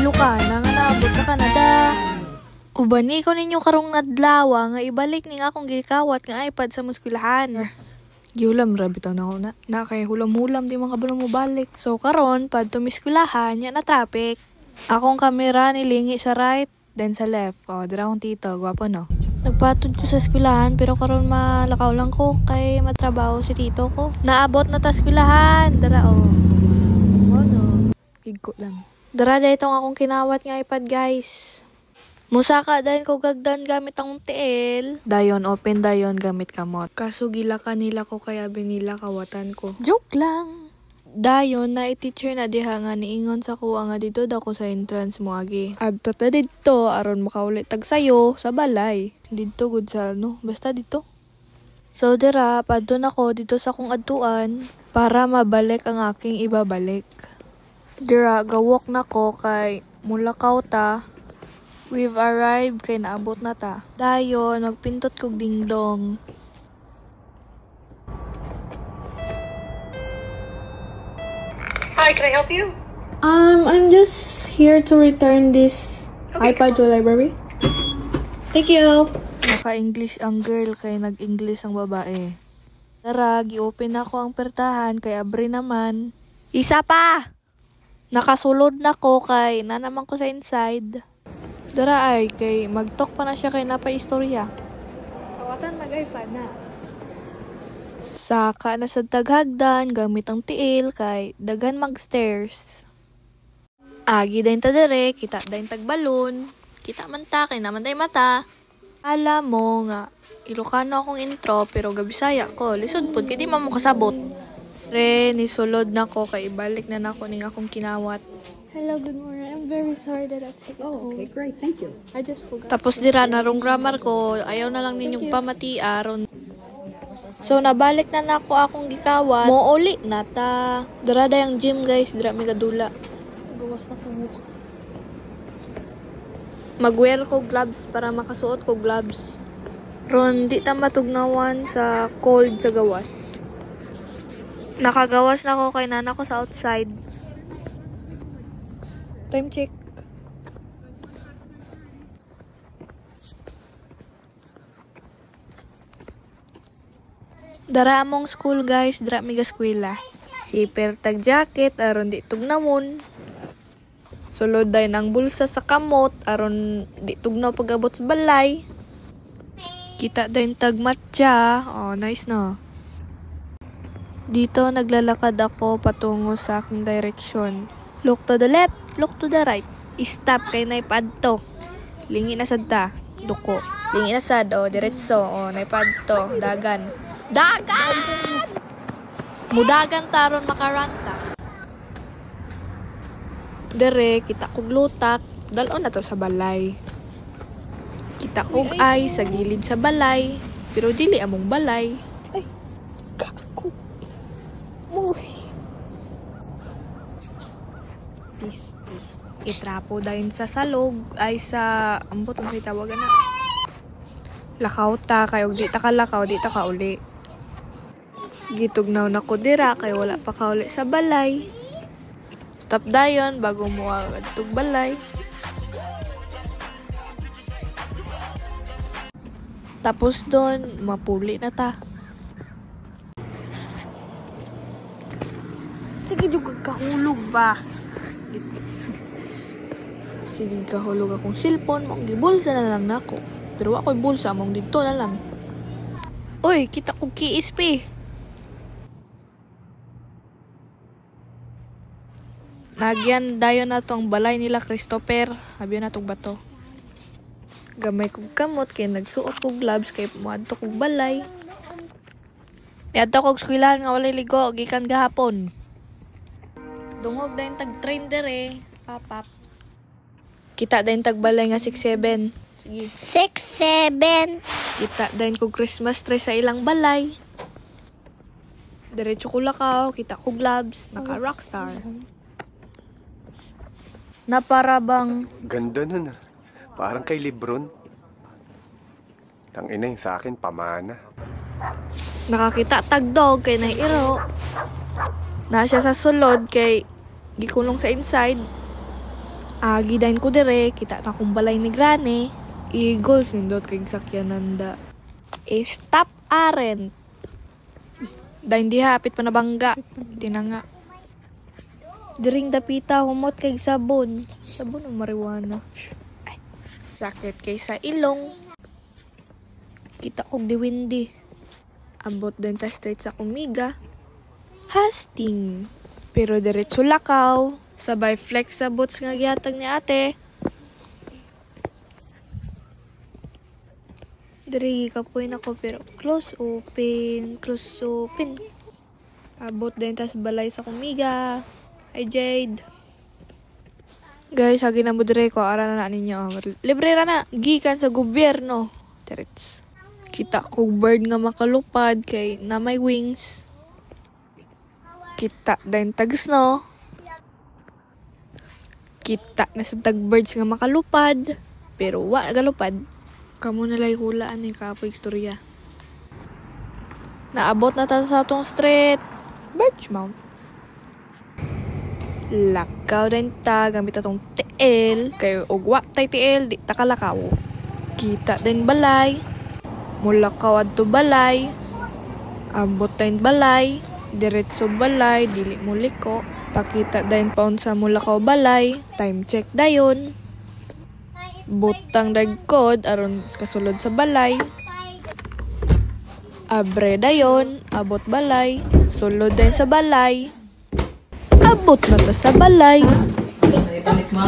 Ilocana nga naabot sa Canada. Ubani ko ninyo karong nadlawa nga ibalik ni nga akong gikawat nga iPad sa muskwelahan. Giulam ra bitaw na ako na kay hulam-hulam di mga kabalo mo balik. So karon pad tumiskulahan nya na traffic. Akong kamera nilingi sa right then sa left. Oh, dira akong tito, gwapo no. Nagpatod ko sa eskwelahan pero karon malakaw lang ko kay matrabaho si tito ko. Naabot na ta eskwelahan. Dara oh. Ano? Igko lang. Dara day itong akong kinawat nga iPad guys. Musaka dayon ko gagdan gamit ang TL. Dayon open dayon gamit kamot. Kaso gila kanila ko kaya binila kawatan ko. Joke lang. Dayon na i-teacher na diha nga niingon sa kuha nga dito dako sa entrance mo agi. Adto ta dito aron makaulit tag sayo sa balay. Dito gud sa basta dito. So dira padton ako dito sa kong adtuan para mabalik ang aking ibabalik. Dira gawok na ko kay mulakaw ta. We've arrived kay naabot na ta. Dayon, magpintot kog dingdong. Hi, can I help you? I'm just here to return this iPad to the library. Thank you. Naka-English ang girl kay nag-English ang babae. Tara, gi-open ako ang pertahan kay abri naman. Isa pa! Nakasulod na ko kay nanaman ko sa inside. Dara ay, kay mag-talk pa na siya kay napay-istorya. Kawatan mag-iPad na. Saka na sa taghagdan, gamit ang tiil, kay dagan mag-stairs. Agi dahin ta dere, kita dahin tagbalon. Kita man ta, kay naman dahin mata. Alam mo nga, Ilocano akong intro, pero gabisaya ko. Lisod po, kaya di mo kasabot. Re, nisulod na ko, kay ibalik na nako ning akong kinawat. Hello, good morning. I'm very sorry that I took it home. Okay, great. Thank you. I just forgot. Tapos dira narong grammar ko, ayaw na lang ninyong pamatiaron. So nabalik na nako akong gikawan. Mouli na ta. Dira dayang gym guys, dira mi kadula. Gawas na ko. Mag-wear ko gloves para makasuot ko gloves. Ron di ta matugnawan sa cold sa gawas. Nakagawas na ko kay nana ko sa outside. Time check. Dara among school guys, dara mi gaskwela. Siper tag jacket aron di tugnawon. Sulod day ng bulsa sa kamot aron di tugnaw pagabot sa balay. Kita day tag matcha. Oh, nice no. Dito naglalakad ako patungo sa aking direksyon. Look to the left, look to the right. Stop kay naipad to. Lingi na sad ta. Duko. Lingi na sad diretso. Naipad to. Dagan. Dagan! Mudagan taron makaranta. Dere, kita kog lutak. Dalon na to sa balay. Kita kog ay sa gilid sa balay. Pero dili among balay. Ay, kako. Uy. Itrapo dahil sa salog ay sa ambot mo may tawagan na lakaw ta kayo di ta kalakaw di ta kauli gitugnaw na ko dira kay wala pa kauli sa balay. Stop dayon bago mo adtog balay. Tapos doon mapuli na ta. Sige jud kahulog ba. Sige kahulog akong cellphone, mong gibulsa na lang nako. Pero ako'y bulsa, mong dito na lang. Uy, kita ko KSP. Nagyan dayon na to ang balay nila Christopher. Habyan na tong bato. Gamay kong kamot, kaya nagsuot kong gloves, kaya pumadto kong balay. Niadto kong skwilahan nga walay ligo, gikan gahapon. Dungog dayon tag-train dere, papap. Kita dayon tagbalay nga 6-7. Sige. 6-7. Kita dayon kog Christmas tree sa ilang balay. Diretso ko lakaw, kita ko gloves, naka rockstar. Na para bang ganda nun. Parang kay Lebron. Tangina yung sa akin, pamana. nakakita tagdog kay nairo. Na siya sa sulod kay gikulong sa inside. Agi dahin ko dire, kita na kong balay ni Granny. Eagles, nindot kay sakyananda. Stop Aren. Dahin di hapit pa nabangga. Tinanga. Diring dapita, humot kay sabon. Sabon o marijuana. Ay, sakit kay sa ilong. Kita kong diwindi. Ambot din ta straight sa kumiga. Hasting. Pero diretso lakaw. Sabay flex sa boots nga gihatag ni ate. Diri kapoy na ko pero close open. Abot din tas balay sa kumiga. Hi Jade. Guys, hagi na mo dire ko ara na ninyo. Libre ra na gikan sa gobyerno. Terets. Kita ko bird nga makalupad kay na may wings. Kita din tags no. Kita na sa tag birds nga makalupad pero wa galupad. Kamo nalay hulaan ni kapoy istorya. Naabot na ta sa atong street. Birchmount. Lakaw din ta gamit atong TL. Kay ugwa tay TL di ta kalakaw. Kita din balay. Mulakaw adto balay. Abot din balay. Diretso balay, dili muliko. Pakita din paun sa mulakaw balay. Time check dayon. Butang dagkod aron kasulod sa balay. Abre dayon, abot balay. Sulod din sa balay. Abot na to sa balay. Balik mo.